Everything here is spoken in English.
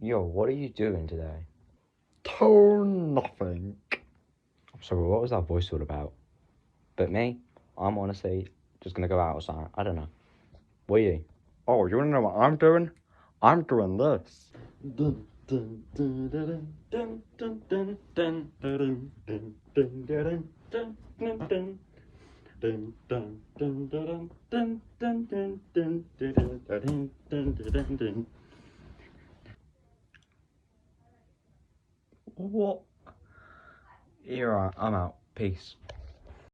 Yo, what are you doing today? Nothing. I'm sorry, what was that voice all about? But me, I'm honestly just gonna go outside. I don't know. What are you? Oh, you wanna know what I'm doing? I'm doing this. What? You're right, I'm out. Peace.